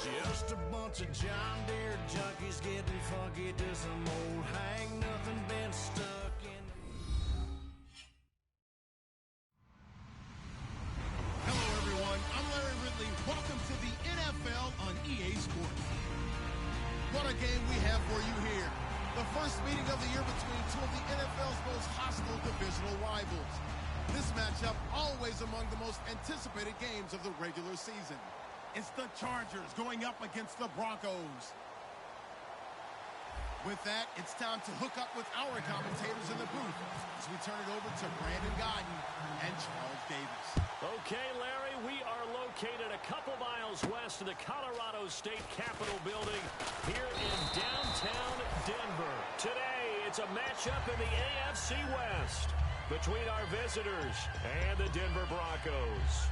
Just a bunch of John Deere junkies getting funky to some old hang nothing been stuck in. Hello everyone, I'm Larry Ridley. Welcome to the NFL on EA Sports. What a game we have for you here. The first meeting of the year between two of the NFL's most hostile divisional rivals. This matchup always among the most anticipated games of the regular season. It's the Chargers going up against the Broncos. With that, it's time to hook up with our commentators in the booth as we turn it over to Brandon Godden and Charles Davis. Okay, Larry, we are located a couple miles west of the Colorado State Capitol building here in downtown Denver. Today, it's a matchup in the AFC West between our visitors and the Denver Broncos.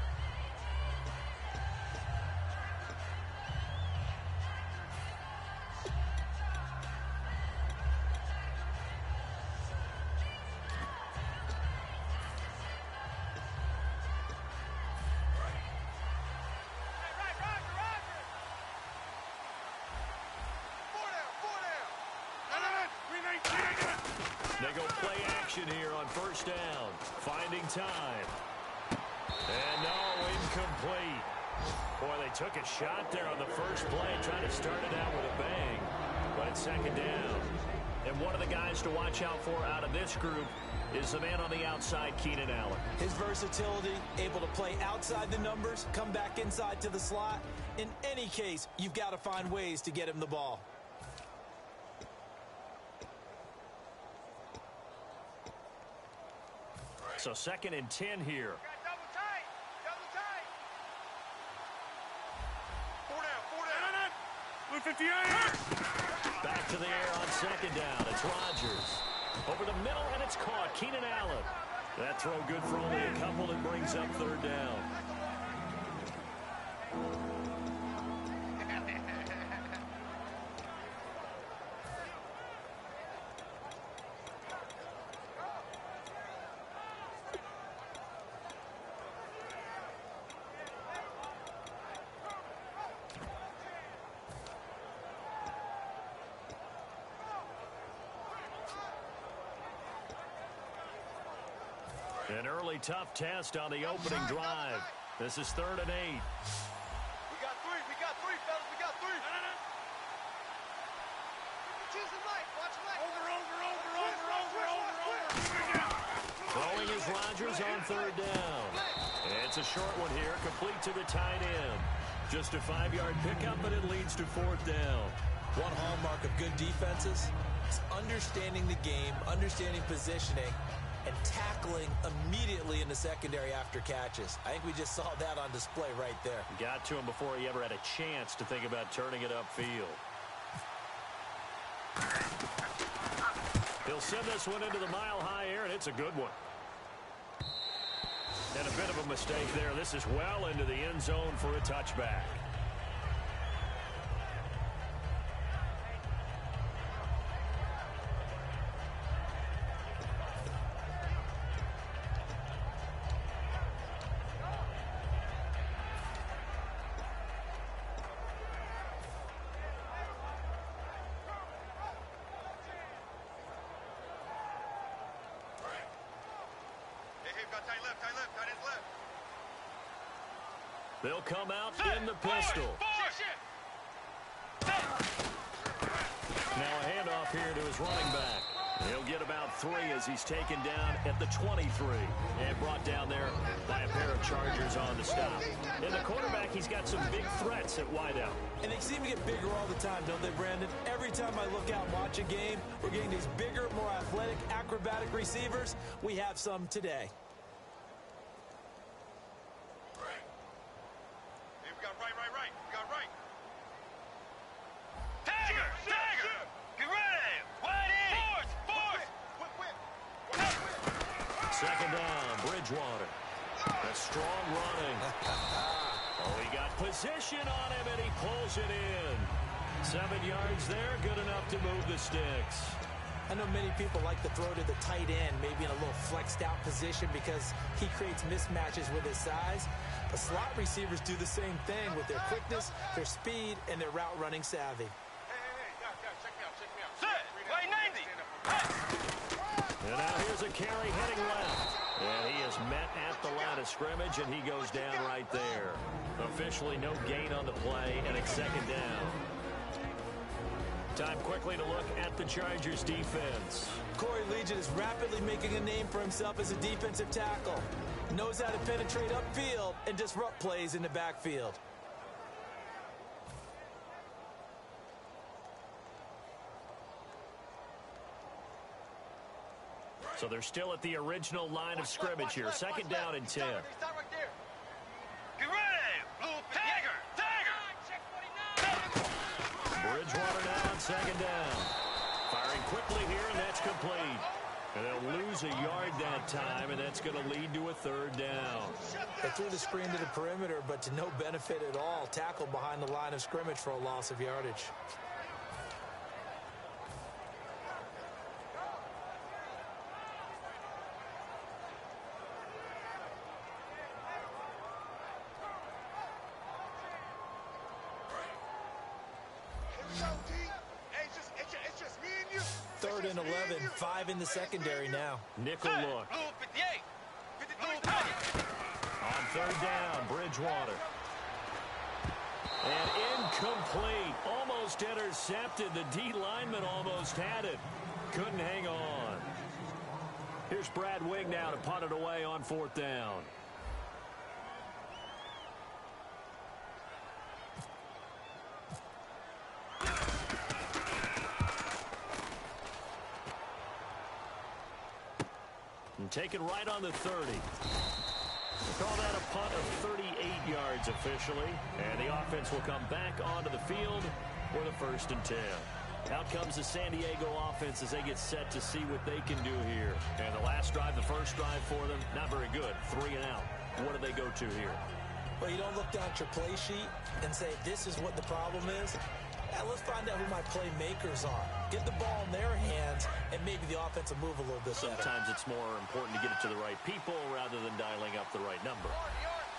They go play action here on first down. Finding time. And no, incomplete. Boy, they took a shot there on the first play, trying to start it out with a bang. But it's second down. And one of the guys to watch out for out of this group is the man on the outside, Keenan Allen. His versatility, able to play outside the numbers, come back inside to the slot. In any case, you've got to find ways to get him the ball. So 2nd and 10 here. Double tight. Double tight. 4 down. 58. Back to the air on 2nd down. It's Rodgers. Over the middle, and it's caught. Keenan Allen. That throw good for only a couple that brings up 3rd down. An early tough test on the opening drive. This is 3rd and 8. We got three, fellas. We got three. Choose the right. Watch the right. Over. Throwing is Rodgers on 3rd down. It's a short one here, complete to the tight end. Just a 5-yard pickup, but it leads to 4th down. One hallmark of good defenses is understanding the game, understanding positioning, and tackling immediately in the secondary after catches. I think we just saw that on display right there. Got to him before he ever had a chance to think about turning it upfield. He'll send this one into the mile-high air, and it's a good one. And a bit of a mistake there. This is well into the end zone for a touchback. They'll come out in the pistol. Now a handoff here to his running back. He'll get about 3 as he's taken down at the 23 and brought down there by a pair of Chargers on the stop. And the quarterback, he's got some big threats at wideout. And they seem to get bigger all the time, don't they, Brandon? Every time I look out and watch a game, we're getting these bigger, more athletic, acrobatic receivers. We have some today. Second down, Bridgewater. That's strong running. Oh, he got position on him, and he pulls it in. 7 yards there, good enough to move the sticks. I know many people like to throw to the tight end, maybe in a little flexed out position because he creates mismatches with his size. But slot receivers do the same thing with their quickness, their speed, and their route running savvy. And now here's a carry heading left. And he is met at the line of scrimmage, and he goes down right there. Officially no gain on the play, and it's second down. Time quickly to look at the Chargers defense. Corey Legion is rapidly making a name for himself as a defensive tackle. Knows how to penetrate upfield and disrupt plays in the backfield. So they're still at the original line of scrimmage here. Second down and 10. Get ready, Blue Tiger! Bridgewater now on second down. Firing quickly here, and that's complete. And they'll lose a yard that time, and that's going to lead to a third down. They threw the screen to the perimeter, but to no benefit at all. Tackled behind the line of scrimmage for a loss of yardage. Third and 11, 5 in the secondary now. Nickel look. On third down, Bridgewater. And incomplete. Almost intercepted. The D lineman almost had it. Couldn't hang on. Here's Brad Wing now to punt it away on fourth down. And taken right on the 30. We'll call that a punt of 38 yards officially. And the offense will come back onto the field for the 1st and 10. Out comes the San Diego offense as they get set to see what they can do here. And the last drive, the first drive for them, not very good. 3 and out. What do they go to here? Well, you don't look down at your play sheet and say, this is what the problem is. Let's find out who my playmakers are. Get the ball in their hands, and maybe the offense will move a little bit better. Sometimes it's more important to get it to the right people rather than dialing up the right number.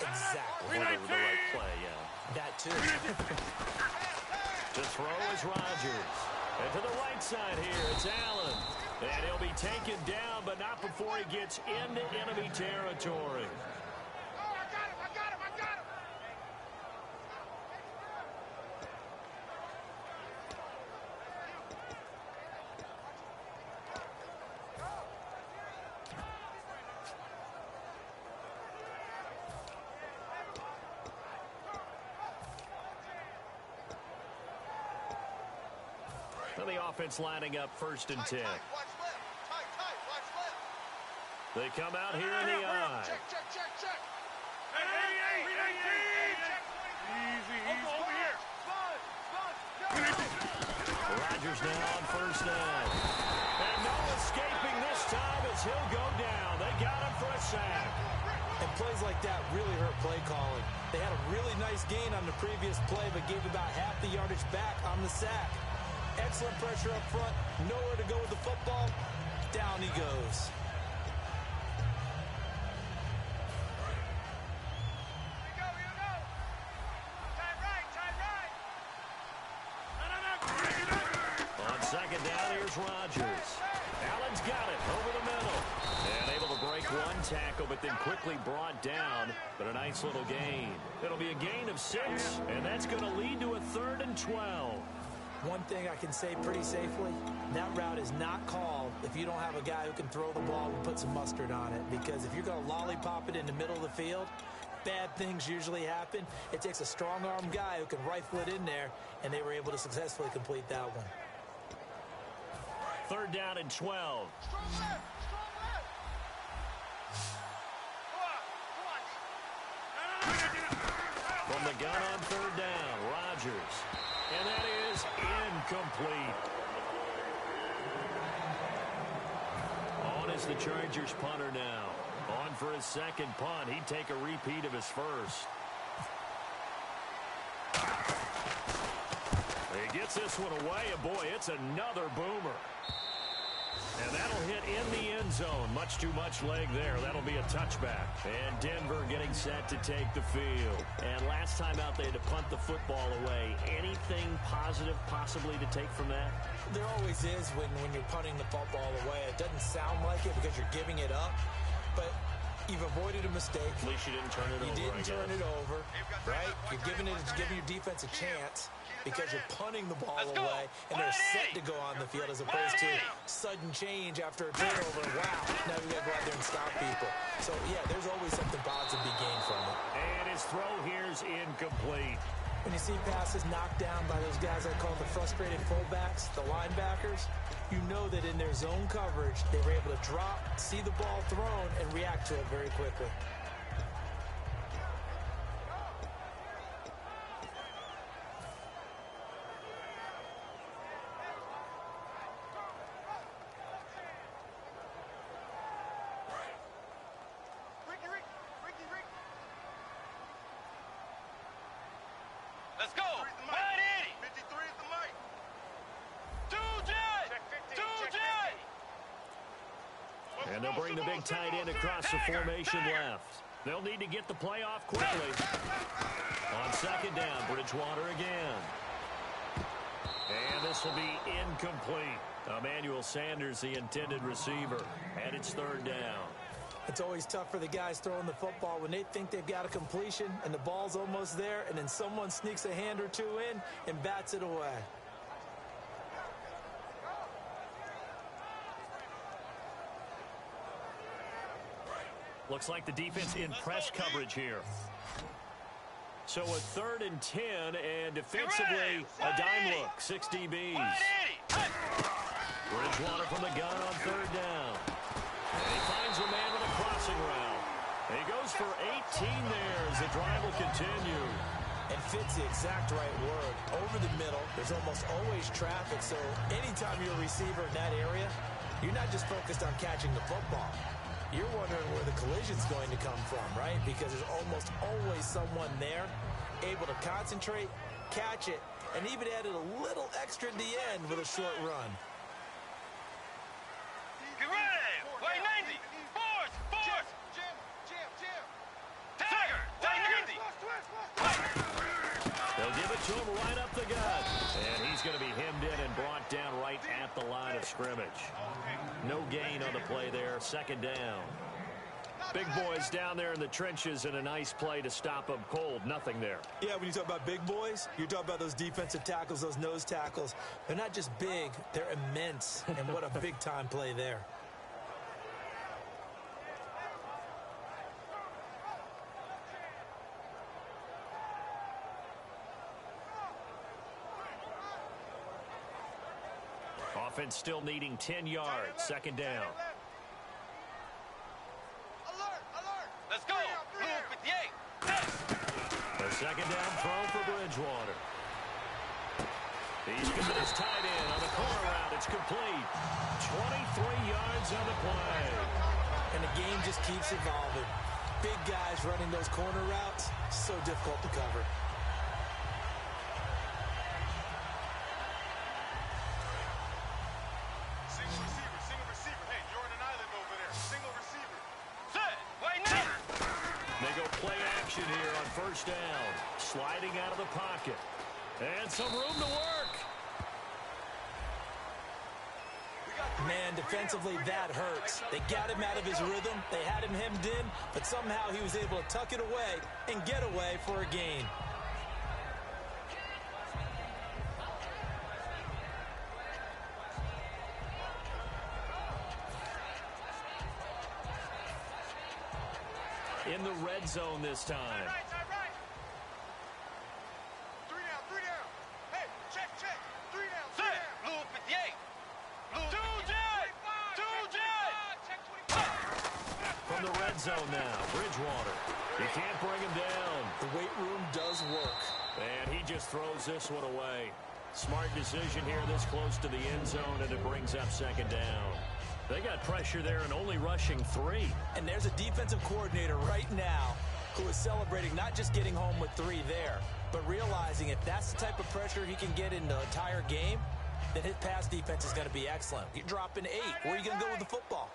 Exactly. Or the right play, yeah. That too. To throw is Rodgers. And to the right side here, it's Allen. And he'll be taken down, but not before he gets into enemy territory. Now the offense lining up 1st and 10. They come out here in the eye. Check. Easy, over here. Rodgers now on 1st down. And no escaping this time as he'll go down. They got him for a sack. And plays like that really hurt play calling. They had a really nice gain on the previous play, but gave about half the yardage back on the sack. Excellent pressure up front. Nowhere to go with the football. Down he goes. On second down, here's Rodgers. Allen's got it over the middle. And able to break one tackle, but then quickly brought down. But a nice little gain. It'll be a gain of 6, and that's going to lead to a 3rd and 12. One thing I can say pretty safely, that route is not called if you don't have a guy who can throw the ball and put some mustard on it. Because if you're going to lollipop it in the middle of the field, bad things usually happen. It takes a strong-arm guy who can rifle it in there, and they were able to successfully complete that one. 3rd down and 12. From the gun on 3rd down, Rodgers. And that is incomplete. On is the Chargers punter now. On for his second punt. He'd take a repeat of his first. He gets this one away, and boy, it's another boomer. And that'll hit in the end zone. Much too much leg there. That'll be a touchback. And Denver getting set to take the field. And last time out, they had to punt the football away. Anything positive possibly to take from that? There always is when you're punting the football away. It doesn't sound like it because you're giving it up. But you've avoided a mistake. At least you didn't turn it over. You didn't turn it over, right? You're giving your defense a chance because you're punting the ball away, and they're set to go on the field as opposed to sudden change after a turnover. Wow, now we got to go out there and stop people. So, yeah, there's always something positive to be gained from it. And his throw here's incomplete. When you see passes knocked down by those guys I call the frustrated fullbacks, the linebackers, you know that in their zone coverage, they were able to drop, see the ball thrown, and react to it very quickly. Let's go. 180. 53 is the mic. 2J. Check 15. 2J. And they'll bring the big tight end across the formation left. They'll need to get the play off quickly. On second down, Bridgewater again. And this will be incomplete. Emmanuel Sanders, the intended receiver. And it's third down. It's always tough for the guys throwing the football when they think they've got a completion and the ball's almost there, and then someone sneaks a hand or two in and bats it away. Looks like the defense in press coverage here. So a 3rd and 10, and defensively a dime look, 6 DBs. Bridgewater from the gun on third down. And he finds a man with a crossing route. And he goes for 18 there as the drive will continue. And fits the exact right word. Over the middle, there's almost always traffic, so anytime you're a receiver in that area, you're not just focused on catching the football. You're wondering where the collision's going to come from, right? Because there's almost always someone there able to concentrate, catch it, and even added a little extra at the end with a short run. Get ready. White 90. Force. Jam. Tiger. White 90. They'll give it to him right up the gut. And he's going to be hemmed in and brought down right at the line of scrimmage. No gain on the play there. Second down. Big boys down there in the trenches, and a nice play to stop them cold. Nothing there. Yeah, when you talk about big boys, you're talking about those defensive tackles, those nose tackles. They're not just big, they're immense. And what a big-time play there. Offense still needing 10 yards. Second down. Alert. Let's go. Blue 58. The second down throw for Bridgewater. He's got his tight end on the corner route. It's complete. 23 yards on the play. And the game just keeps evolving. Big guys running those corner routes, so difficult to cover. Single receiver. Hey, you're on an island over there. Single receiver. Set. White 90. They go play action here on first down. Sliding out of the pocket. And some room to work. Man, defensively, that hurts. They got him out of his rhythm. They had him hemmed in, but somehow he was able to tuck it away and get away for a gain. In the red zone this time. Right. 3 down. Hey, check. 3 down. Set. Blue 58. Blue 2J. Check 25. From the red zone now, Bridgewater. You can't bring him down. The weight room does work. And he just throws this one away. Smart decision here this close to the end zone, and it brings up second down. They got pressure there and only rushing 3. And there's a defensive coordinator right now who is celebrating not just getting home with 3 there, but realizing if that's the type of pressure he can get in the entire game, then his pass defense is going to be excellent. You're dropping 8. Where are you going to go with the football?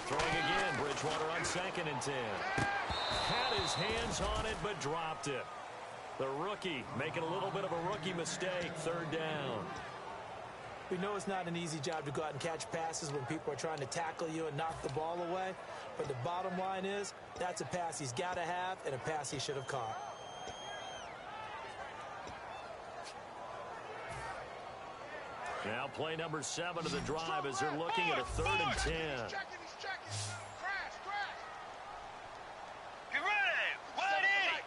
Throwing again, Bridgewater on 2nd and 10. Had his hands on it, but dropped it. The rookie making a little bit of a rookie mistake, 3rd down. We know it's not an easy job to go out and catch passes when people are trying to tackle you and knock the ball away. But the bottom line is, that's a pass he's got to have and a pass he should have caught. Now play number 7 of the drive as they're looking at a 3rd and 10. Get ready! 180!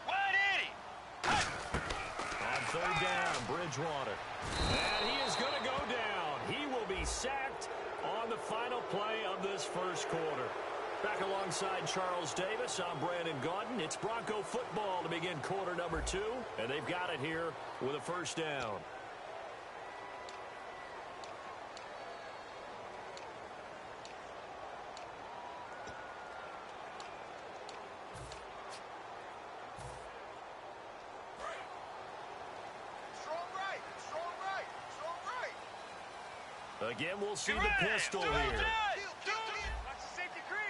180! On 3rd down, Bridgewater. And he is going to go down. He will be sacked on the final play of this first quarter. Back alongside Charles Davis, I'm Brandon Gaudin. It's Bronco football to begin quarter number 2, and they've got it here with a 1st down. Again, we'll see the pistol here.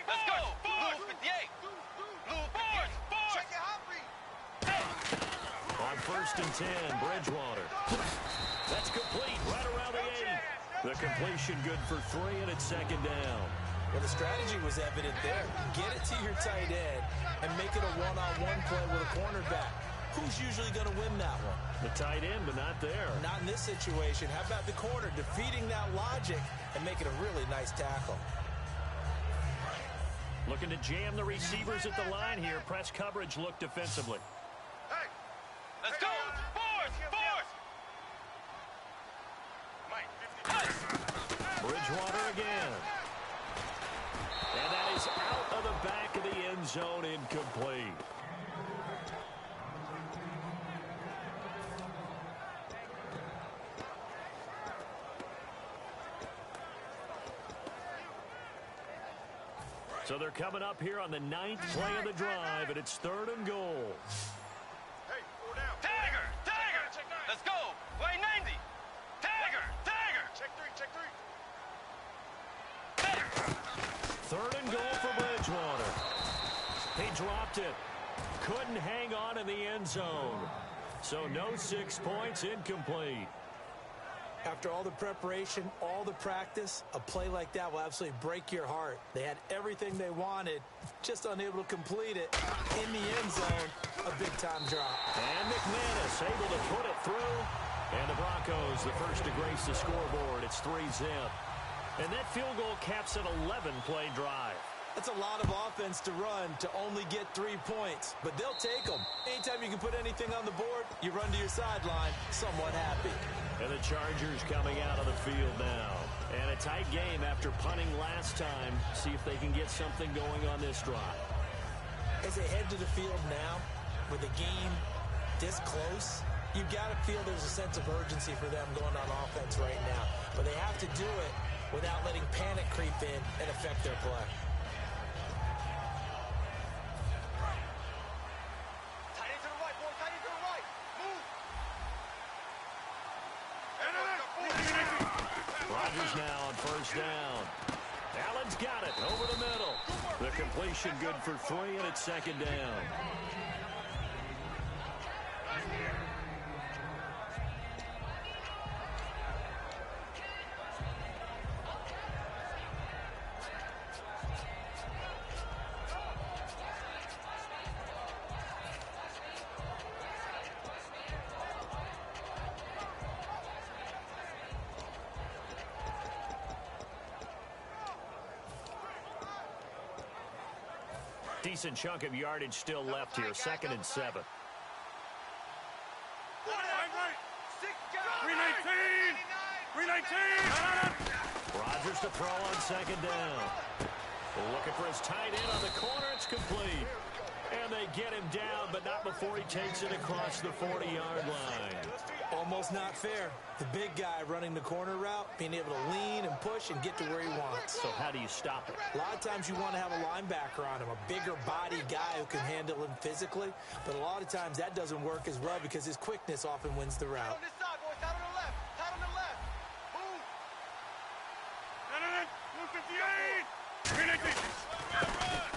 Let's go! 58! On 1st and 10, Bridgewater. That's complete right around the 8. The completion good for 3, and it's 2nd down. Well, the strategy was evident there. Get it to your tight end and make it a one-on-one play with a cornerback. Who's usually going to win that one? The tight end, but not there. Not in this situation. How about the corner defeating that logic and making a really nice tackle? Looking to jam the receivers at the line here. Press coverage look defensively. Hey! Let's go! Fourth! Bridgewater again. And that is out of the back of the end zone, incomplete. So they're coming up here on the 9th play of the drive, and it's 3rd and goal. Hey, 4 down. Tiger! Let's go! Way 90! Tiger! Check 3! 3rd and goal for Bridgewater. He dropped it. Couldn't hang on in the end zone. So no 6 points, incomplete. After all the preparation, all the practice, a play like that will absolutely break your heart. They had everything they wanted, just unable to complete it. In the end zone, a big-time drop. And McManus able to put it through. And the Broncos, the first to grace the scoreboard. It's 3-0. And that field goal caps an 11-play drive. That's a lot of offense to run to only get 3 points, but they'll take them. Anytime you can put anything on the board, you run to your sideline somewhat happy. And the Chargers coming out of the field now. And a tight game after punting last time. See if they can get something going on this drive. As they head to the field now, with the game this close, you've got to feel there's a sense of urgency for them going on offense right now. But they have to do it without letting panic creep in and affect their play. Rodgers now on 1st down. Allen's got it over the middle. The completion good for 3, and it's 2nd down. Decent chunk of yardage still left here. 2nd and 7. 319! Rodgers to throw on 2nd down. Looking for his tight end on the corner. It's complete. And they get him down, but not before he takes it across the 40-yard line. Almost not fair. The big guy running the corner route, being able to lean and push and get to where he wants. So how do you stop it? A lot of times you want to have a linebacker on him, a bigger body guy who can handle him physically. But a lot of times that doesn't work as well because his quickness often wins the route. On this side, boys. Out on the left. Out on the left. Move.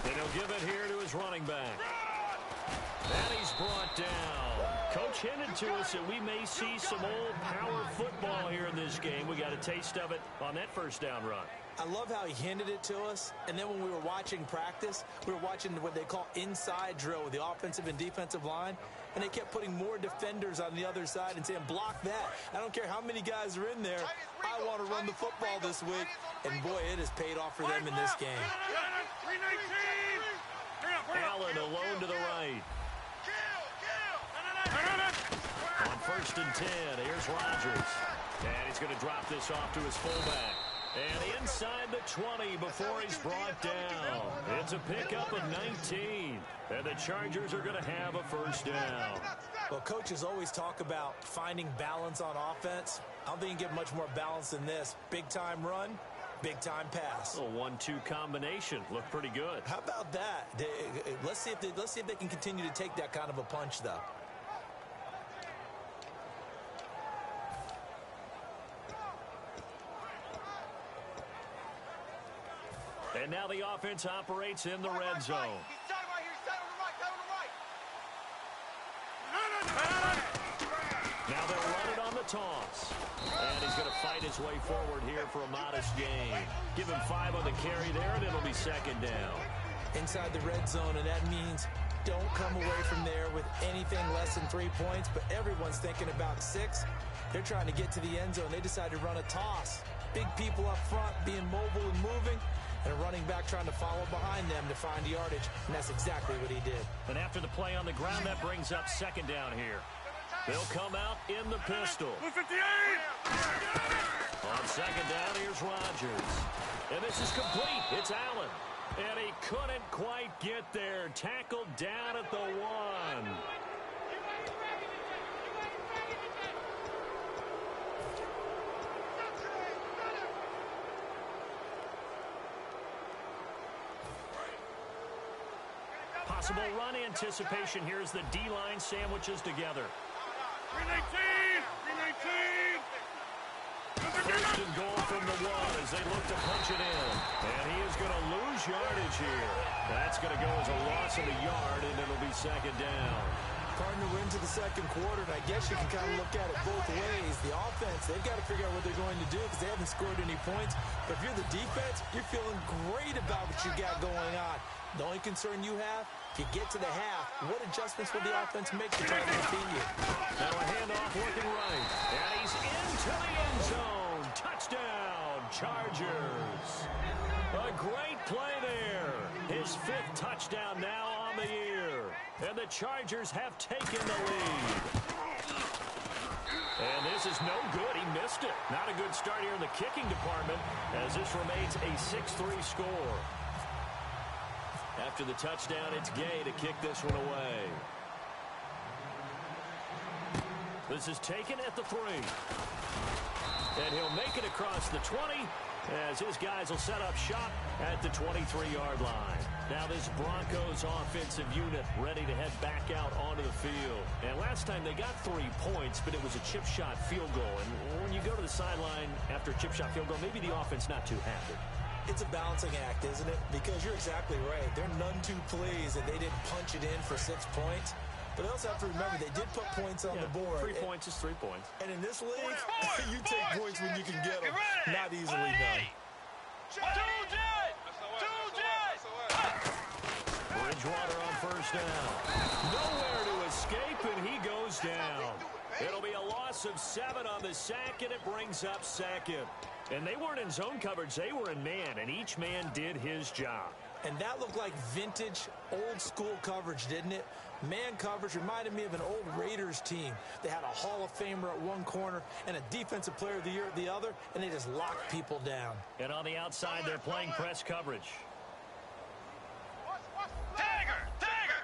And he'll give it here to his running back. And he's brought down. Coach hinted to us that we may see some old power football here in this game. We got a taste of it on that first down run. I love how he hinted it to us, and then when we were watching practice, we were watching what they call inside drill with the offensive and defensive line, and they kept putting more defenders on the other side and saying, block that. I don't care how many guys are in there. I want to run the football this week, and boy, it has paid off for them in this game. Allen alone to the right. On 1st and 10, here's Rodgers. And he's going to drop this off to his fullback. And inside the 20 before he's brought down. It's a pickup of 19. And the Chargers are going to have a first down. Well, coaches always talk about finding balance on offense. I don't think you can get much more balance than this. Big-time run, big-time pass. A 1-2 combination. Looked pretty good. How about that? Let's see if they can continue to take that kind of a punch, though. And now the offense operates in the red zone. He's tied right here. He's tied on the right. Tied on the right. Now they'll run it on the toss. And he's going to fight his way forward here for a modest gain. Give him 5 on the carry there, and it'll be second down. Inside the red zone, and that means don't come away from there with anything less than 3 points, but everyone's thinking about 6. They're trying to get to the end zone. They decide to run a toss. Big people up front being mobile and moving, and a running back trying to follow behind them to find yardage, and that's exactly what he did. And after the play on the ground, that brings up second down here. They'll come out in the pistol. On second down, here's Rodgers. And this is complete. It's Allen. And he couldn't quite get there. Tackled down at the 1. Possible run anticipation here as the D-line sandwiches together. 319! First and goal from the 1 as they look to punch it in. And he is going to lose yardage here. That's going to go as a loss of a yard, and it'll be second down. Partner, we're into the second quarter, and I guess you can kind of look at it both ways. The offense, they've got to figure out what they're going to do because they haven't scored any points. But if you're the defense, you're feeling great about what you got going on. The only concern you have, if you get to the half, what adjustments will the offense make to try to defeat you? Now a handoff looking right. And he's into the end zone. Touchdown, Chargers. A great play there. His 5th touchdown now on the year. And the Chargers have taken the lead. And this is no good. He missed it. Not a good start here in the kicking department as this remains a 6-3 score. After the touchdown, it's Gay to kick this one away. This is taken at the 3. And he'll make it across the 20 as his guys will set up shop at the 23-yard line. Now this Broncos offensive unit ready to head back out onto the field. And last time they got 3 points, but it was a chip shot field goal. And when you go to the sideline after a chip shot field goal, maybe the offense not too happy. It's a balancing act, isn't it? Because you're exactly right. They're none too pleased that they didn't punch it in for 6 points. But they also have to remember they did put points on the board. 3 points is 3 points. And in this league, you take points when you can get them. Not easily done. Bridgewater on first down. Nowhere to escape, and he goes down. It'll be a loss of 7 on the sack, and it brings up second. And they weren't in zone coverage. They were in man, and each man did his job. And that looked like vintage, old-school coverage, didn't it? Man coverage reminded me of an old Raiders team. They had a Hall of Famer at one corner and a Defensive Player of the Year at the other, and they just locked people down. And on the outside, they're playing press coverage. Dagger! Dagger!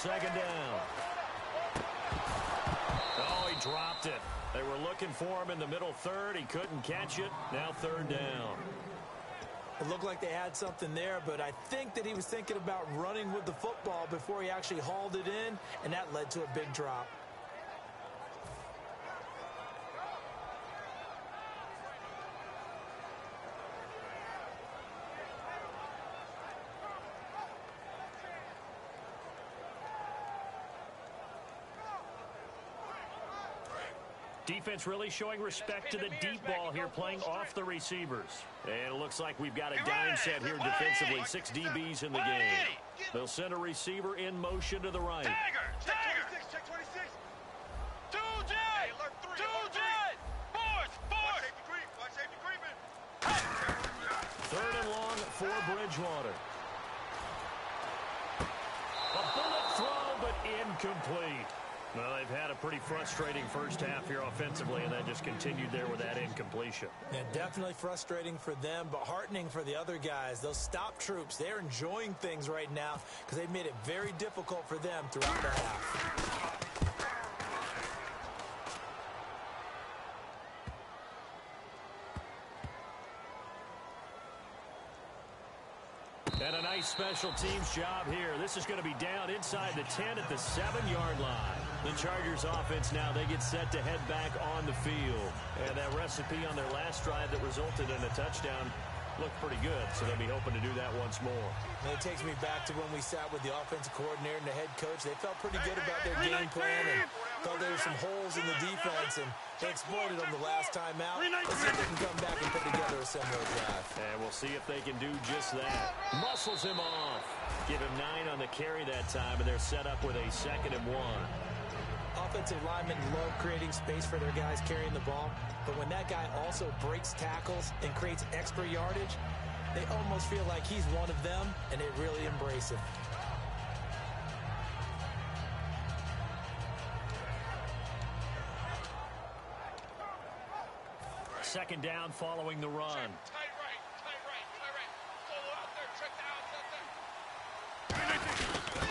second down. Oh, he dropped it. They were looking for him in the middle third. He couldn't catch it. Now third down. It looked like they had something there, but I think that he was thinking about running with the football before he actually hauled it in, and that led to a big drop. Defense really showing respect to the deep ball here, playing off the receivers. And it looks like we've got a dime set here defensively. 6 DBs in the game. They'll send a receiver in motion to the right. Check 26, check 26. 2 jet. 2 jet. Force. Watch safety creeping. Third and long for Bridgewater. A bullet throw, but incomplete. Well, they've had a pretty frustrating first half here offensively, and then just continued there with that incompletion. Yeah, definitely frustrating for them, but heartening for the other guys. Those stop troops, they're enjoying things right now because they've made it very difficult for them throughout the half. And a nice special teams job here. This is going to be down inside the 10 at the 7-yard line. The Chargers offense now, they get set to head back on the field. And that recipe on their last drive that resulted in a touchdown looked pretty good, so they'll be hoping to do that once more. And it takes me back to when we sat with the offensive coordinator and the head coach. They felt pretty good about their game plan and thought there were some holes in the defense, and they exploited them the last time out. Let's see if they can come back and put together a similar drive. And we'll see if they can do just that. Muscles him off. Give him 9 on the carry that time, and they're set up with a 2nd and 1. Offensive linemen love creating space for their guys carrying the ball, but when that guy also breaks tackles and creates extra yardage, they almost feel like he's one of them, and they really embrace him. Second down following the run. Tight right. Solo out there. Check the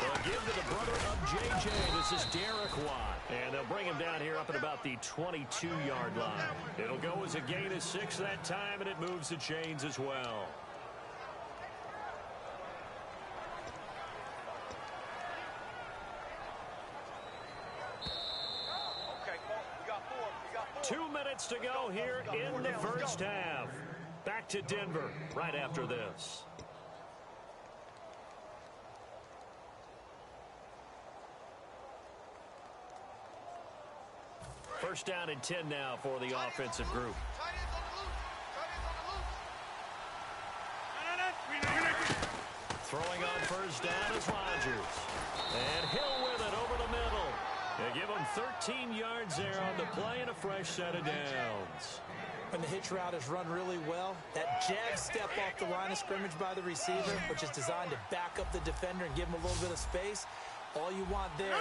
They'll give to the brother of J.J. This is Derek Watt. And they'll bring him down here up at about the 22-yard line. It'll go as a gain of 6 that time, and it moves the chains as well. Okay, we got 4. 2 minutes to go here in the first half. Back to Denver right after this. First down and 10 now for the offensive group. Throwing on first down is Rodgers. And Hill with it over the middle. They give him 13 yards there on the play and a fresh set of downs. When the hitch route is run really well, that jab step off the line of scrimmage by the receiver, which is designed to back up the defender and give him a little bit of space, all you want there,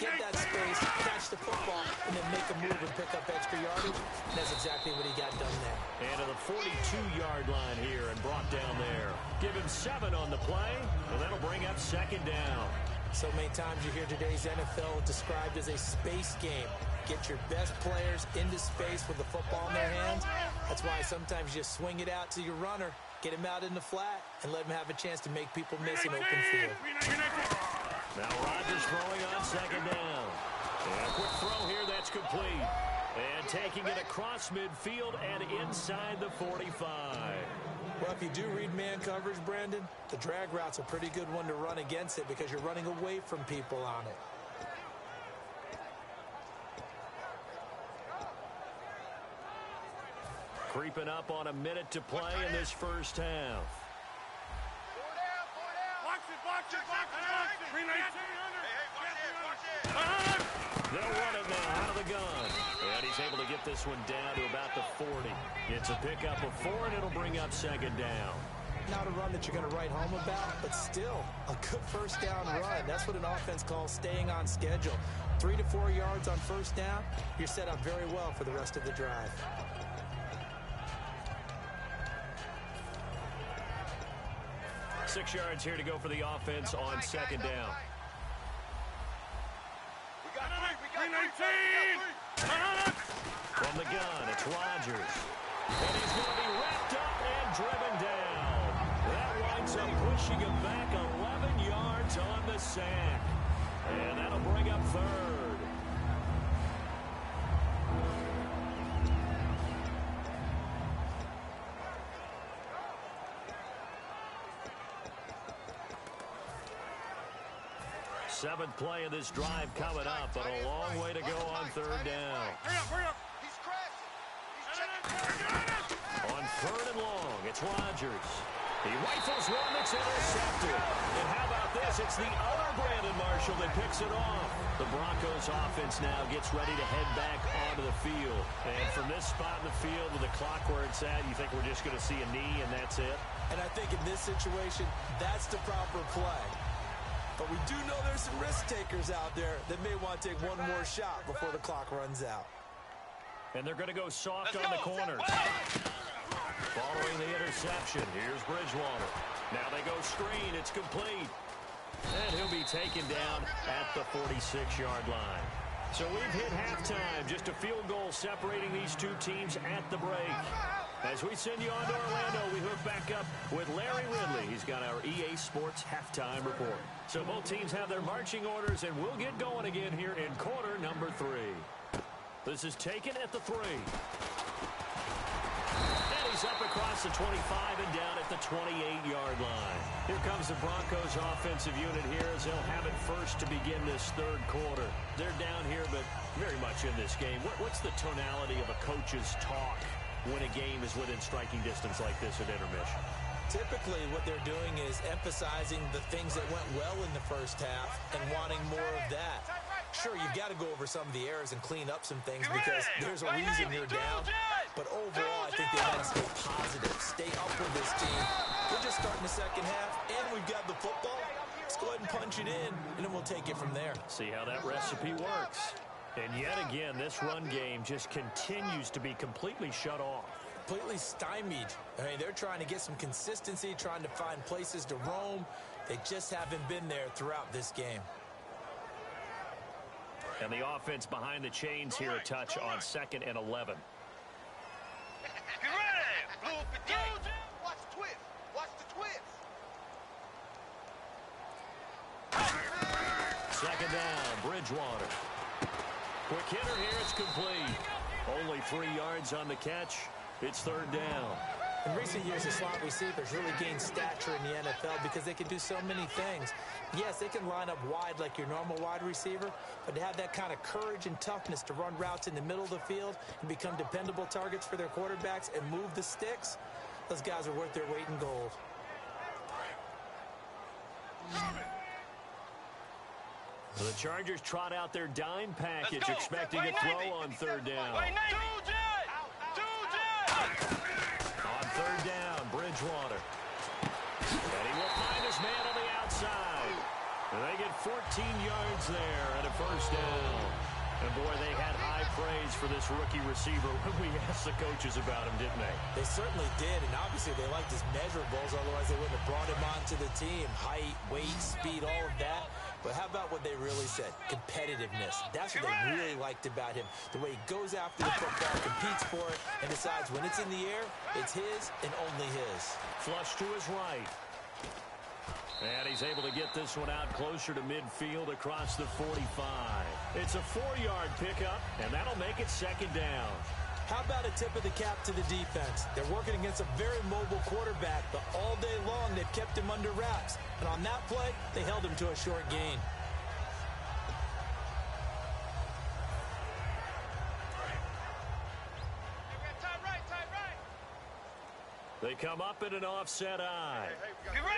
get that space, catch the football, and then make a move and pick up extra yardage. And that's exactly what he got done there. And to the 42-yard line here and brought down there. Give him 7 on the play, and that'll bring up second down. So many times you hear today's NFL described as a space game. Get your best players into space with the football in their hands. That's why sometimes you swing it out to your runner, get him out in the flat, and let him have a chance to make people miss an open field. Now Rodgers throwing on second down. And a quick throw here, that's complete. And taking it across midfield and inside the 45. Well, if you do read man coverage, Brandon, the drag route's a pretty good one to run against it because you're running away from people on it. Creeping up on a minute to play in this first half. They'll run it now out of the gun. And he's able to get this one down to about the 40. It's a pickup of 4, and it'll bring up second down. Not a run that you're going to write home about, but still a good first down run. That's what an offense calls staying on schedule. 3 to 4 yards on first down, you're set up very well for the rest of the drive. Six yards here to go for the offense on second down. From the gun, it's Rodgers. And he's going to be wrapped up and driven down. That winds up pushing him back 11 yards on the sack. And that'll bring up third. Seventh play of this drive coming up, but a long way to go on third down. Hurry up. He's crashing. He's checking. On third and long, it's Rodgers. He rifles one that's intercepted. And how about this? It's the other Brandon Marshall that picks it off. The Broncos offense now gets ready to head back onto the field. And from this spot in the field with the clock where it's at, you think we're just going to see a knee and that's it? And I think in this situation, that's the proper play. But we do know there's some risk takers out there that may want to take one more shot before the clock runs out. And they're going to go soft on the corners. Following the interception, here's Bridgewater. Now they go screen. It's complete. And he'll be taken down at the 46-yard line. So we've hit halftime. Just a field goal separating these two teams at the break. As we send you on to Orlando, we hook back up with Larry Ridley. He's got our EA Sports halftime report. So both teams have their marching orders, and we'll get going again here in quarter number 3. This is taken at the 3. And he's up across the 25 and down at the 28-yard line. Here comes the Broncos offensive unit here as they'll have it first to begin this third quarter. They're down here, but very much in this game. What's the tonality of a coach's talk when a game is within striking distance like this at intermission? Typically, what they're doing is emphasizing the things that went well in the first half and wanting more of that. Sure, you've got to go over some of the errors and clean up some things because there's a reason you're down. But overall, I think they want to stay positive, stay up with this team. We're just starting the second half, and we've got the football. Let's go ahead and punch it in, and then we'll take it from there. See how that recipe works. And yet again, this run game just continues to be completely shut off. Completely stymied. I mean, they're trying to get some consistency, trying to find places to roam. They just haven't been there throughout this game. And the offense behind the chains here a touch on 2nd and 11. Get ready. Blue 58. Watch the twist. Watch the twist. Second down, Bridgewater. Quick hitter here, it's complete. Only 3 yards on the catch. It's third down. In recent years, the slot receivers really gained stature in the NFL because they can do so many things. Yes, they can line up wide like your normal wide receiver, but to have that kind of courage and toughness to run routes in the middle of the field and become dependable targets for their quarterbacks and move the sticks, those guys are worth their weight in gold. The Chargers trot out their dime package, expecting a throw on third down. On third down, Bridgewater. And he will find his man on the outside. And they get 14 yards there and a first down. And boy, they had high praise for this rookie receiver when we asked the coaches about him, didn't they? They certainly did, and obviously they liked his measurables, otherwise they wouldn't have brought him onto the team. Height, weight, speed, all of that. But how about what they really said? Competitiveness. That's what they really liked about him. The way he goes after the football, competes for it, and decides when it's in the air, it's his and only his. Flush to his right. And he's able to get this one out closer to midfield across the 45. It's a 4-yard pickup, and that'll make it second down. How about a tip of the cap to the defense? They're working against a very mobile quarterback, but all day long they've kept him under wraps. And on that play, they held him to a short gain. They come up in an offset eye. Get ready.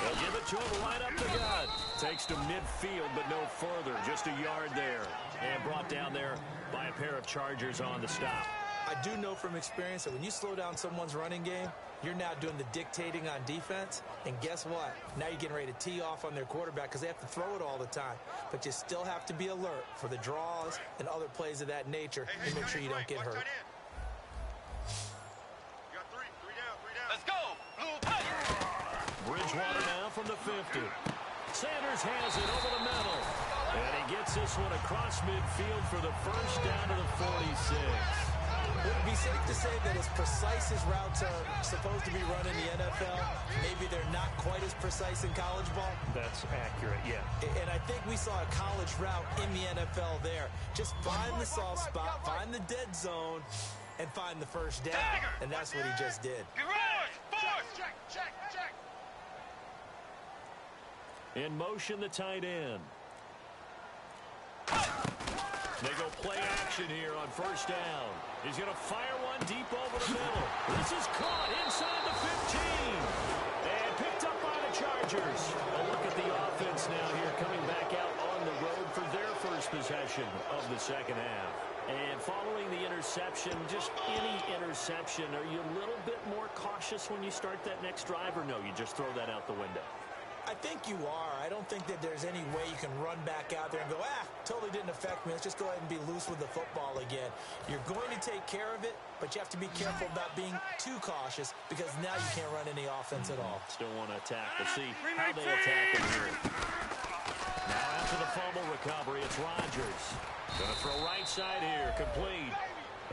They'll give it to him right up the gut. Takes to midfield, but no further. Just a yard there. And brought down there by a pair of Chargers on the stop. I do know from experience that when you slow down someone's running game, you're now doing the dictating on defense. And guess what? Now you're getting ready to tee off on their quarterback because they have to throw it all the time. But you still have to be alert for the draws and other plays of that nature and make sure you don't get hurt. Let's go. Bridgewater now from the 50. Sanders has it over the middle. And this one across midfield for the first down to the 46. Would it be safe to say that as precise as routes are supposed to be run in the NFL, maybe they're not quite as precise in college ball? That's accurate, yeah. And I think we saw a college route in the NFL there. Just find the soft spot, find the dead zone, and find the first down. And that's what he just did. Check. In motion, the tight end. They go play action here on first down. He's going to fire one deep over the middle. This is caught inside the 15. And picked up by the Chargers. A look at the offense now here coming back out on the road for their first possession of the second half. And following the interception, just any interception, are you a little bit more cautious when you start that next drive, or no, you just throw that out the window? I think you are. I don't think that there's any way you can run back out there and go, totally didn't affect me. Let's just go ahead and be loose with the football again. You're going to take care of it, but you have to be careful about being too cautious because now you can't run any offense at all. Still want to attack. We'll see how they attack it here. Now after the fumble recovery, it's Rodgers. Going to throw right side here, complete.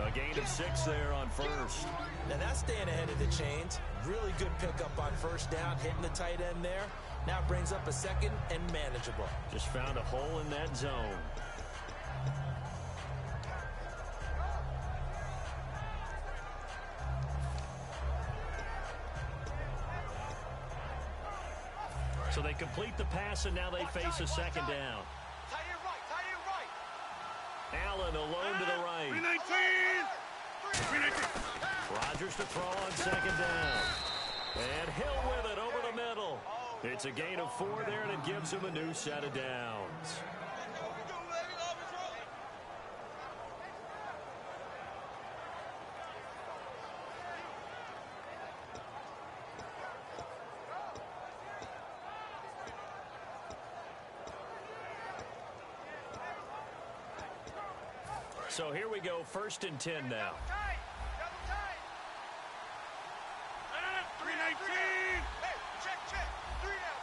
A gain of 6 there on first. Now that's staying ahead of the chains. Really good pickup on first down, hitting the tight end there. Now brings up a second and manageable. Just found a hole in that zone. So they complete the pass, and now they face a second down. Tight end right. Allen alone to the right. 319. Rodgers to throw on second down. And Hill with it over the middle. It's a gain of 4 there, and it gives him a new set of downs. So here we go, 1st and 10 now. 319. Hey, check. 3 down.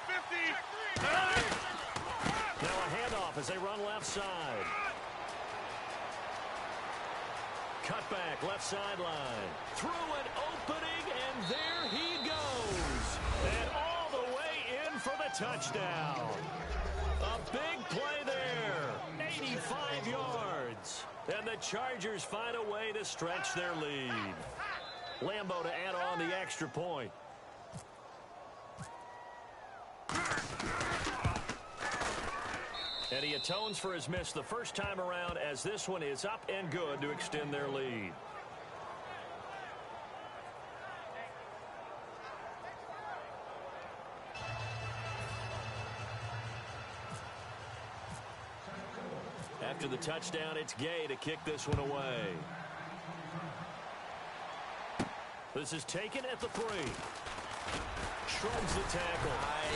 850. Now a handoff as they run left side. Cut back, left sideline. Through an opening, and there he goes. And all the way in for the touchdown. A big play there. 85 yards. And the Chargers find a way to stretch their lead. Lambo to add on the extra point. And he atones for his miss the first time around, as this one is up and good to extend their lead. After the touchdown, it's Gay to kick this one away. This is taken at the 3. Shrugs the tackle.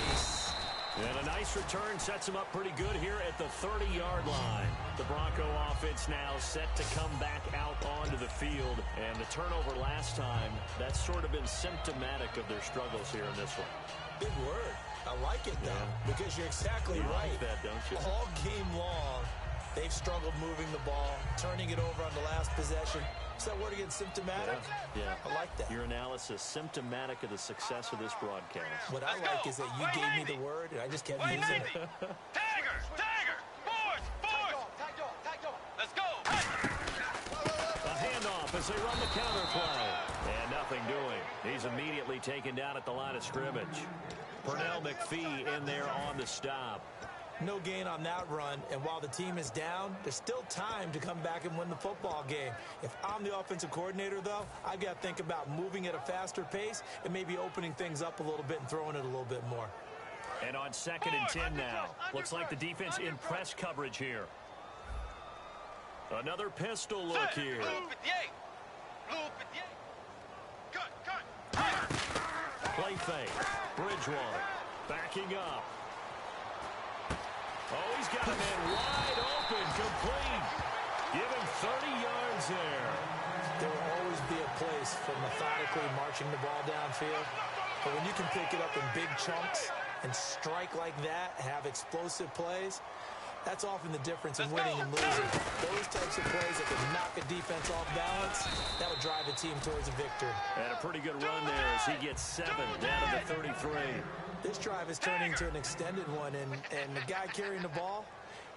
Nice. And a nice return sets him up pretty good here at the 30-yard line. The Bronco offense now set to come back out onto the field. And the turnover last time, that's sort of been symptomatic of their struggles here in this one. Big word. I like it, though, because you're exactly You right. like that, don't you? All game long, they've struggled moving the ball, turning it over on the last possession. Is that word again, symptomatic? Yeah. I like that. Your analysis, symptomatic of the success of this broadcast. What I like is that you gave me the word, and I just kept using it. Tagger. Boys. Let's go. A handoff as they run the counter play. And nothing doing. He's immediately taken down at the line of scrimmage. Pernell McPhee in there on the stop. No gain on that run, and while the team is down, there's still time to come back and win the football game. If I'm the offensive coordinator, though, I've got to think about moving at a faster pace and maybe opening things up a little bit and throwing it a little bit more. And on 2nd and 10 now. Looks like the defense in press coverage here. Another pistol look here. Blue 58. Cut. Play fake. Bridgewater backing up. Oh, he's got a man wide open, complete. Give him 30 yards there. There will always be a place for methodically marching the ball downfield. But when you can pick it up in big chunks and strike like that, have explosive plays, that's often the difference in winning and losing. Those types of plays that can knock a defense off balance, that'll drive a team towards a victory. And a pretty good run there as he gets 7 down to the 33. This drive is turning into an extended one, and the guy carrying the ball,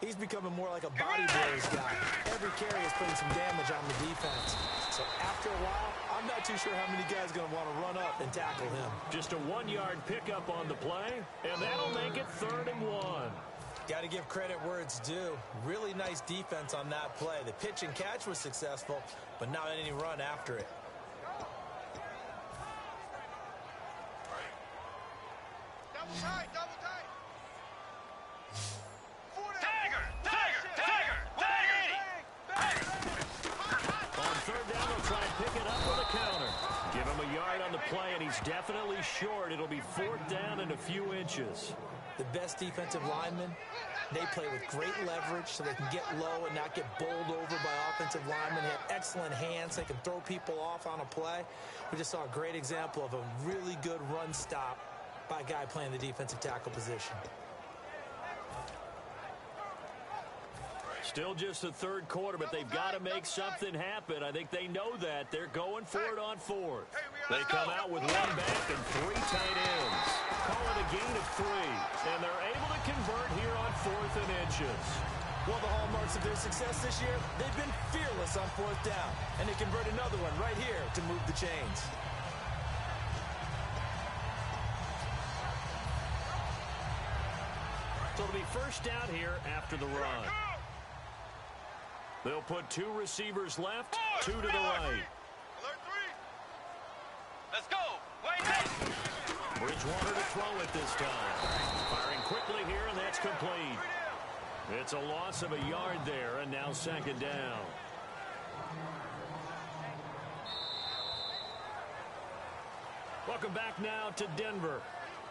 he's becoming more like a bodybuilder's guy. Every carry is putting some damage on the defense. So after a while, I'm not too sure how many guys are going to want to run up and tackle him. Just a 1-yard pickup on the play, and that'll make it 3rd and 1. Got to give credit where it's due. Really nice defense on that play. The pitch and catch was successful, but not any run after it. Double tight, double tight. Tiger, Tiger, Tiger, Tiger. On 3rd down, they'll try and pick it up with a counter. Give him a yard on the play, and he's definitely short. It'll be 4th down and a few inches. The best defensive linemen, they play with great leverage so they can get low and not get bowled over by offensive linemen. They have excellent hands. They can throw people off on a play. We just saw a great example of a really good run stop by a guy playing the defensive tackle position. Still just the 3rd quarter, but they've got to make something happen. I think they know that. They're going for it on 4th. They come out with 1 back and 3 tight ends. Call it a gain of 3, and they're able to convert here on 4th and inches. One of the hallmarks of their success this year, they've been fearless on 4th down, and they convert another one right here to move the chains. So it'll be 1st down here after the run. They'll put 2 receivers left, 2 to the right. Alert 3. Let's go. Wait, hey. Bridgewater to throw it this time. Firing quickly here, and that's complete. It's a loss of a yard there, and now 2nd down. Welcome back now to Denver.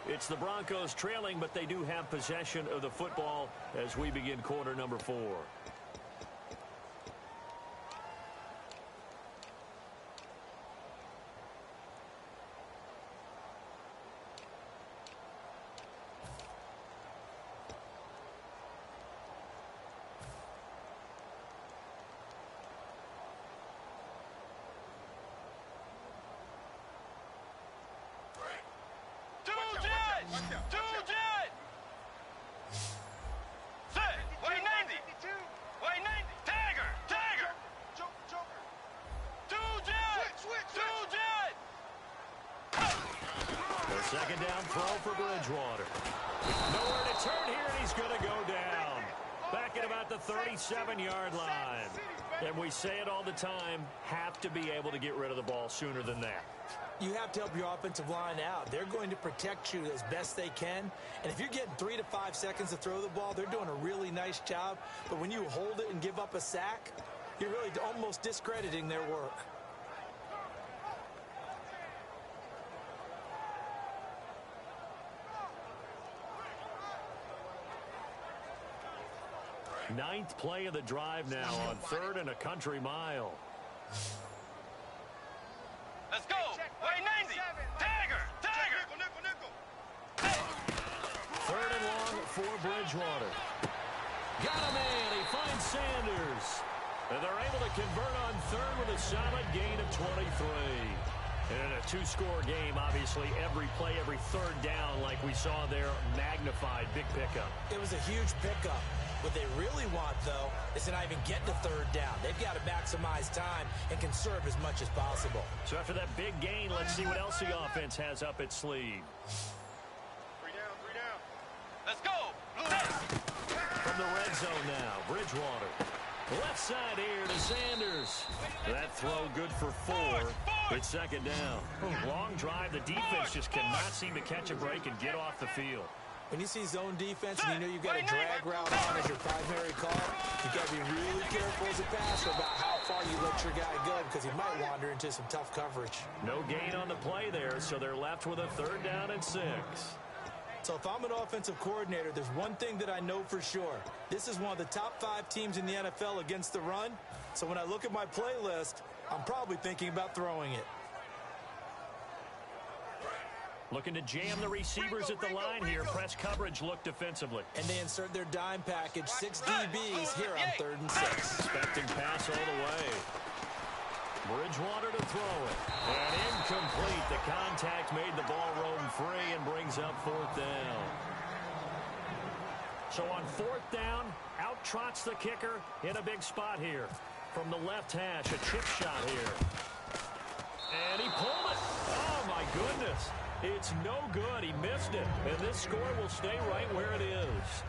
It's the Broncos trailing, but they do have possession of the football as we begin quarter number 4. Second down throw for Bridgewater. Nowhere to turn here, and he's going to go down. Back at about the 37-yard line. And we say it all the time, have to be able to get rid of the ball sooner than that. You have to help your offensive line out. They're going to protect you as best they can. And if you're getting 3 to 5 seconds to throw the ball, they're doing a really nice job. But when you hold it and give up a sack, you're really almost discrediting their work. Ninth play of the drive now on 3rd and a country mile. Let's go. Wait, 90. Tiger. Tiger. Nickel, nickel. 3rd and long for Bridgewater. Got a man. He finds Sanders. And they're able to convert on 3rd with a solid gain of 23. And in a 2-score game, obviously, every play, every 3rd down, like we saw there, magnified, big pickup. It was a huge pickup. What they really want, though, is to not even get to 3rd down. They've got to maximize time and conserve as much as possible. So after that big gain, let's see what else the offense has up its sleeve. 3 down, 3 down. Let's go. From the red zone now, Bridgewater. Left side here to Sanders. That throw good for 4. It's 2nd down. Long drive. The defense just cannot seem to catch a break and get off the field. When you see zone defense and you know you've got a drag route on as your primary call, you've got to be really careful as a passer about how far you let your guy go because he might wander into some tough coverage. No gain on the play there, so they're left with a 3rd down and 6. So if I'm an offensive coordinator, there's one thing that I know for sure. This is one of the top 5 teams in the NFL against the run. So when I look at my playlist, I'm probably thinking about throwing it. Looking to jam the receivers at the line here. Press coverage look defensively. And they insert their dime package, 6 DBs here on 3rd and 6. Expecting pass all the way. Bridgewater to throw it. And incomplete. The contact made the ball roam free and brings up 4th down. So on 4th down, out trots the kicker in a big spot here. From the left hash, a chip shot here. And he pulled it. Oh, my goodness. It's no good. He missed it. And this score will stay right where it is.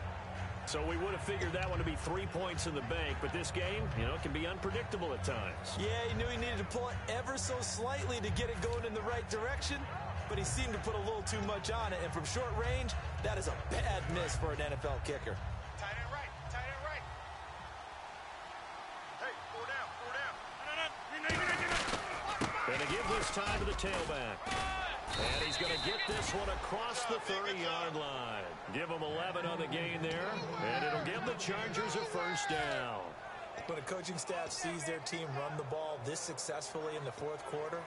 So we would have figured that one to be 3 points in the bank. But this game, it can be unpredictable at times. Yeah, he knew he needed to pull it ever so slightly to get it going in the right direction. But he seemed to put a little too much on it. And from short range, that is a bad miss for an NFL kicker. Tight end right. Tight end right. Hey, 4 down. 4 down. Going to give this time to the tailback. And he's going to get this one across the 30-yard line. Give him 11 on the gain there. And it'll give the Chargers a 1st down. When a coaching staff sees their team run the ball this successfully in the 4th quarter,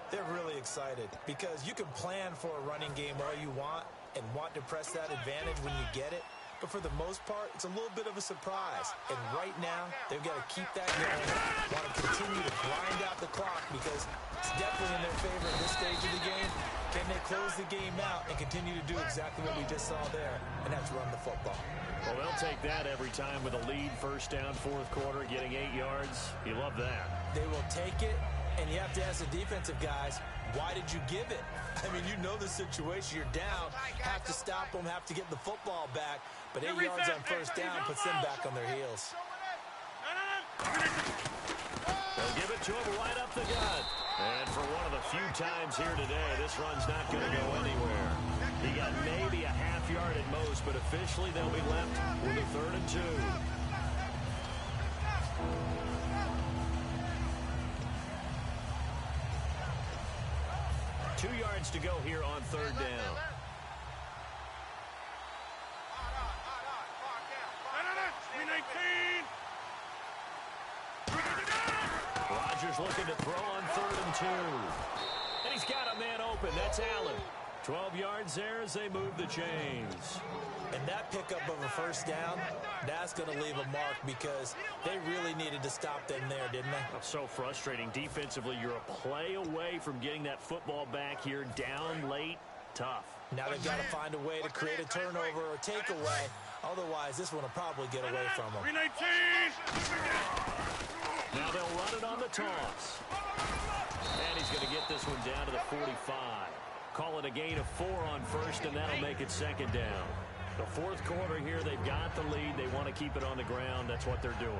they're really excited. Because you can plan for a running game all you want and want to press that advantage when you get it. But for the most part, it's a little bit of a surprise. And right now, they've got to keep that going. Want to continue to grind out the clock because it's definitely in their favor at this stage of the game. Can they close the game out and continue to do exactly what we just saw there, and that's run the football? Well, they'll take that every time with a lead. 1st down, 4th quarter, getting 8 yards. You love that. They will take it, and you have to ask the defensive guys, why did you give it? I mean, you know the situation. You're down, have to stop them, have to get the football back. But 8 yards on 1st down puts them back on their heels. They'll give it to him right up the gut. And for one of the few times here today, this run's not going to go anywhere. He got maybe a half yard at most, but officially they'll be left with a 3rd and 2. 2 yards to go here on 3rd down. Rodgers looking to throw on 3rd and 2. And he's got a man open. That's Allen. 12 yards there as they move the chains. And that pickup of a 1st down, that's going to leave a mark because they really needed to stop them there, didn't they? That's so frustrating. Defensively, you're a play away from getting that football back here. Down late, tough. Now they've got to find a way to create a turnover or takeaway. Otherwise, this one will probably get away from them. Now they'll run it on the toss. And he's going to get this one down to the 45. Call it a gain of 4 on 1st, and that'll make it 2nd down. The 4th quarter here, they've got the lead. They want to keep it on the ground. That's what they're doing.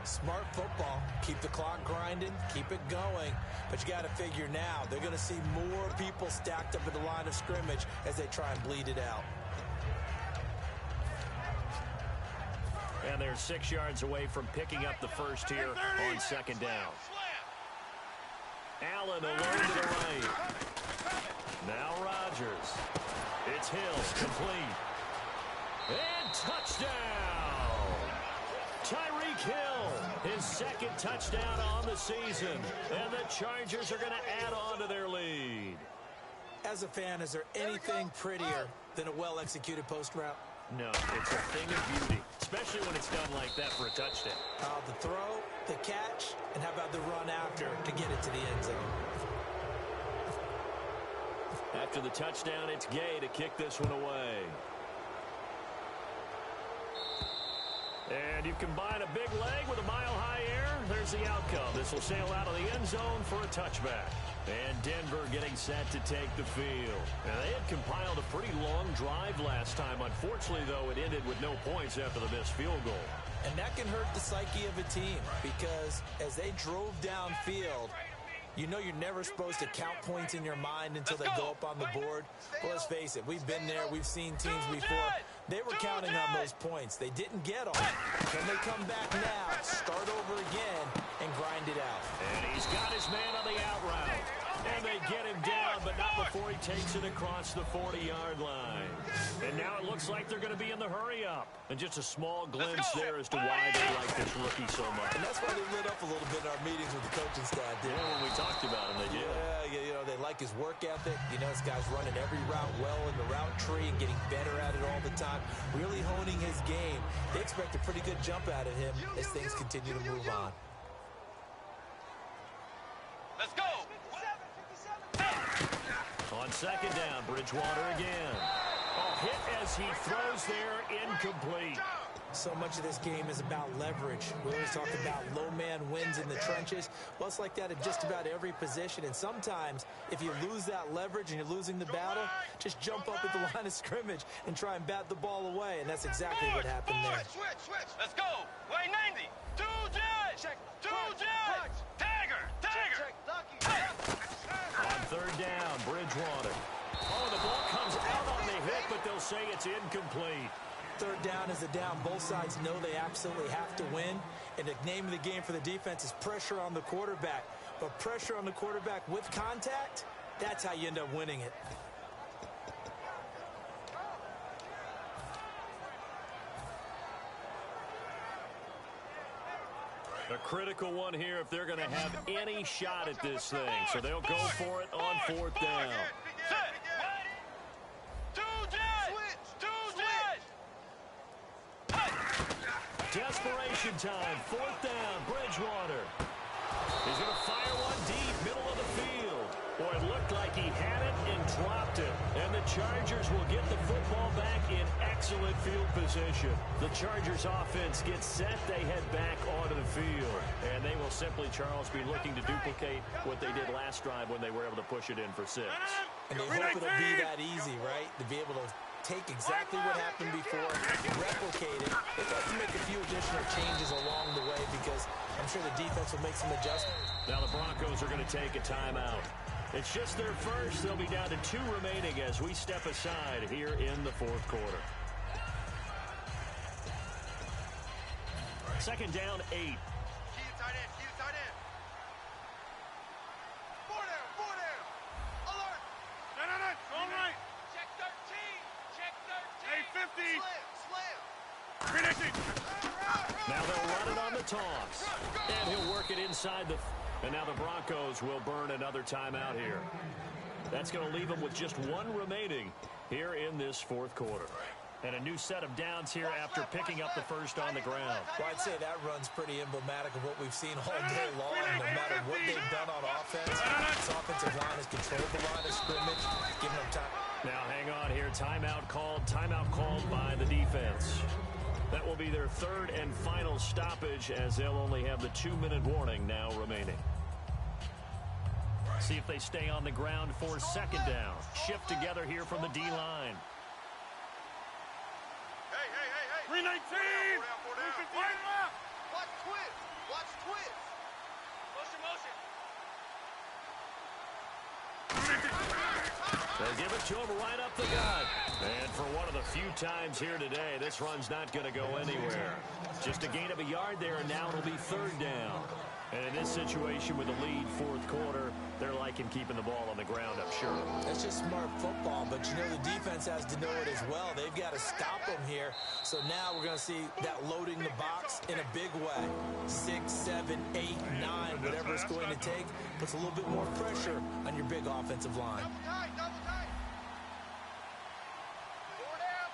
Smart football. Keep the clock grinding. Keep it going. But you got to figure now, they're going to see more people stacked up at the line of scrimmage as they try and bleed it out. And they're 6 yards away from picking up the 1st here on 2nd down. Allen alone to the right. Now Rodgers. It's Hill, complete. And touchdown! Tyreek Hill, his 2nd touchdown on the season. And the Chargers are going to add on to their lead. As a fan, is there anything prettier than a well-executed post route? No, it's a thing of beauty, especially when it's done like that for a touchdown. The throw, the catch, and how about the run after to get it to the end zone? After the touchdown, it's Gay to kick this one away. And you combine a big leg with a mile-high air, there's the outcome. This will sail out of the end zone for a touchback. And Denver getting set to take the field. Now, they had compiled a pretty long drive last time. Unfortunately, though, it ended with no points after the missed field goal. And that can hurt the psyche of a team because as they drove downfield, you know you're never supposed to count points in your mind until they go up on the board. Well, let's face it, we've been there. We've seen teams before. They were counting on those points. They didn't get them. Can they come back now, start over again, and grind it out? And he's got his man on the out route. And they get him down, but not before he takes it across the 40-yard line. And now it looks like they're going to be in the hurry-up. And just a small glimpse there as to why they like this rookie so much. And that's why they lit up a little bit in our meetings with the coaching staff. Yeah, when we talked about him, they did. Yeah, you know, they like his work ethic. You know, this guy's running every route well in the route tree and getting better at it all the time, really honing his game. They expect a pretty good jump out of him as things continue to move on. Let's go. On second down, Bridgewater again. Oh, hit as he throws there, incomplete. So much of this game is about leverage. We always talk about low man wins in the trenches. Well, it's like that in just about every position. And sometimes, if you lose that leverage and you're losing the battle, just jump up at the line of scrimmage and try and bat the ball away. And that's exactly what happened there. Switch. Let's go. Way 90. Two judge. Tiger. On third down, Bridgewater. Oh, the ball comes out on the hit, but they'll say it's incomplete. Third down is a down. Both sides know they absolutely have to win. And the name of the game for the defense is pressure on the quarterback. But pressure on the quarterback with contact, that's how you end up winning it. A critical one here if they're going to have any shot at this thing. So they'll go for it on fourth down. Desperation time. Fourth down, Bridgewater. He's going to fire one deep, middle of the field. Boy, it looked like he had it and dropped it. And the Chargers will get the football back in excellent field position. The Chargers offense gets set. They head back onto the field. And they will simply, Charles, be looking to duplicate what they did last drive when they were able to push it in for 6. And they hope it'll be that easy, right? To be able to take exactly what happened before, replicate it. They have to make a few additional changes along the way because I'm sure the defense will make some adjustments. Now the Broncos are going to take a timeout. It's just their first. They'll be down to 2 remaining as we step aside here in the fourth quarter. Second down, 8. Key to tight end. 4 down. Alert. No. All right. Check 13. Hey, 50. Slam. Now they'll run it on the toss. And he'll work it inside the... And now the Broncos will burn another timeout here. That's going to leave them with just 1 remaining here in this fourth quarter. And a new set of downs here after picking up the first on the ground. Well, I'd say that run's pretty emblematic of what we've seen all day long. No matter what they've done on offense, this offensive line has controlled the line of scrimmage, giving them time. Now, hang on here. Timeout called by the defense. That will be their third and final stoppage as they'll only have the 2-minute warning now remaining. See if they stay on the ground for second down. Shift together here from the D-line. Hey. 319. 4 down. Watch twist. Motion. They give it to him right up the gut. And for one of the few times here today, this run's not going to go anywhere. Just a gain of a yard there, and now it'll be third down. And in this situation with the lead fourth quarter, they're liking keeping the ball on the ground, I'm sure. That's just smart football, but you know the defense has to know it as well. They've got to stop them here. So now we're going to see that loading the box in a big way. 6, 7, 8, 9, whatever it's going to take, puts a little bit more pressure on your big offensive line. Double tight. 4 down.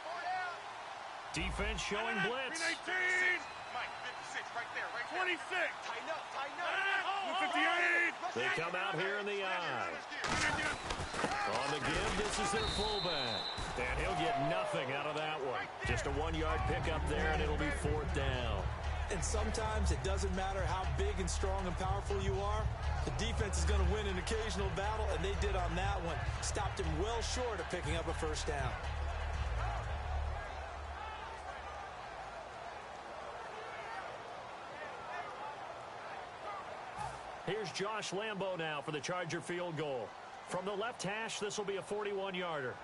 Defense showing blitz. 319. Mike, 56, right there. 26. Tighten up. 158. They come out here in the eye. On the give, this is their fullback. And he'll get nothing out of that one. Just a 1-yard pickup there, and it'll be fourth down. And sometimes it doesn't matter how big and strong and powerful you are. The defense is going to win an occasional battle, and they did on that one. Stopped him well short of picking up a first down. Here's Josh Lambo now for the Charger field goal. From the left hash, this will be a 41-yarder.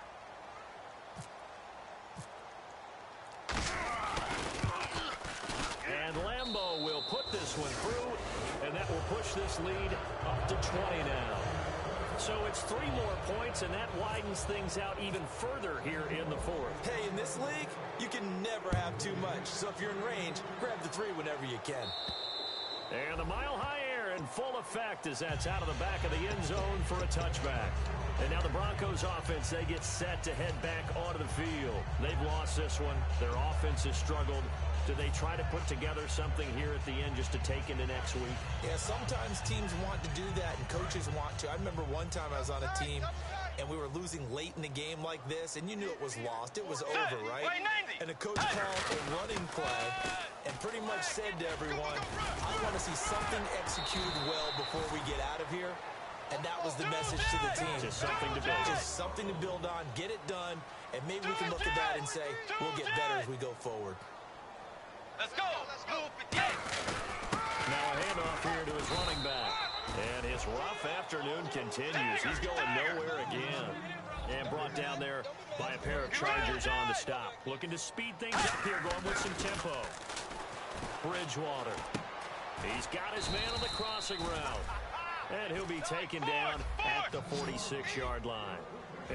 And Lambo will put this one through, and that will push this lead up to 20 now. So it's 3 more points, and that widens things out even further here in the fourth. Hey, in this league, you can never have too much. So if you're in range, grab the 3 whenever you can. And the mile-high air in full effect as that's out of the back of the end zone for a touchback. And now the Broncos offense, they get set to head back onto the field. They've lost this one. Their offense has struggled. Do they try to put together something here at the end just to take into next week? Yeah, sometimes teams want to do that and coaches want to. I remember one time I was on a team and we were losing late in the game like this, and you knew it was lost. It was over, right? And the coach called a running play and pretty much said to everyone, I want to see something executed well before we get out of here. And that was the message to the team. Just something to build. Just something to build on, get it done, and maybe we can look at that and say, we'll get better as we go forward. Let's go. Move 58. Now a handoff here to his running back. And his rough afternoon continues. He's going nowhere again. And brought down there by a pair of Chargers on the stop. Looking to speed things up here, going with some tempo. Bridgewater. He's got his man on the crossing route. And he'll be taken down at the 46-yard line.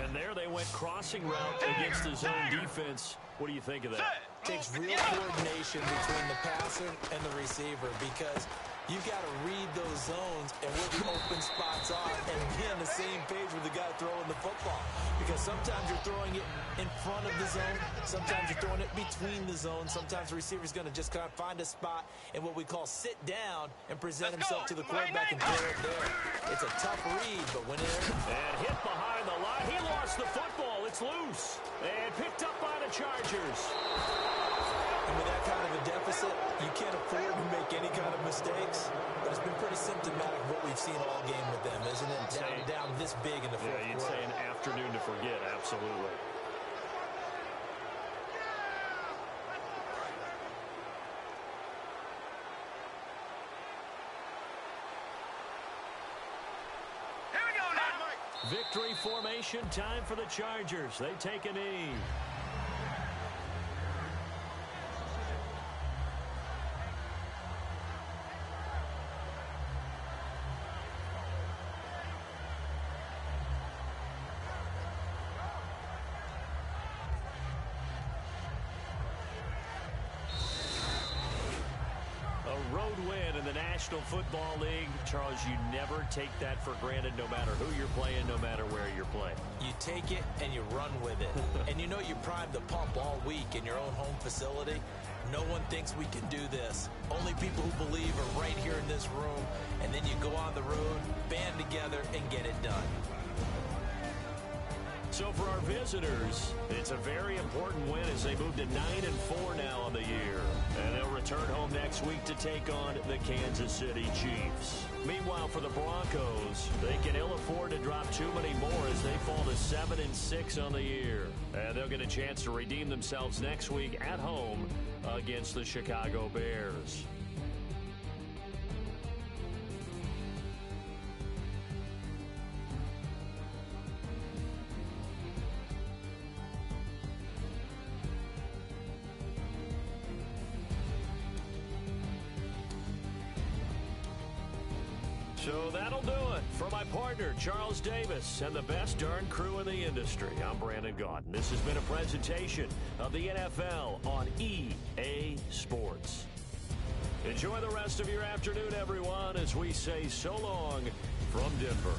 And there they went crossing route against the zone defense. What do you think of that? Takes real coordination between the passer and the receiver because you got to read those zones and where the open spots are and be on the same page with the guy throwing the football. Because sometimes you're throwing it in front of the zone. Sometimes you're throwing it between the zones. Sometimes the receiver's going to just kind of find a spot and what we call sit down and present himself to the quarterback and throw it there. It's a tough read, but when it... And hit behind the line. He lost the football. It's loose. And picked up by the Chargers. And with that kind of a deficit, you can't afford to make any kind of mistakes. But it's been pretty symptomatic of what we've seen all game with them, isn't it? Down this big in the fourth quarter. Yeah, you'd say an afternoon to forget. Absolutely. Here we go now. Victory formation time for the Chargers. They take a knee. Road win in the National Football League. Charles, you never take that for granted no matter who you're playing, no matter where you're playing. You take it and you run with it. And you know you primed the pump all week in your own home facility. No one thinks we can do this. Only people who believe are right here in this room. And then you go on the road, band together, and get it done. So for our visitors, it's a very important win as they move to 9-4 now on the year. And they'll return home next week to take on the Kansas City Chiefs. Meanwhile, for the Broncos, they can ill afford to drop too many more as they fall to 7-6 on the year. And they'll get a chance to redeem themselves next week at home against the Chicago Bears. So that'll do it. For my partner, Charles Davis, and the best darn crew in the industry, I'm Brandon Gaudin. This has been a presentation of the NFL on EA Sports. Enjoy the rest of your afternoon, everyone, as we say so long from Denver.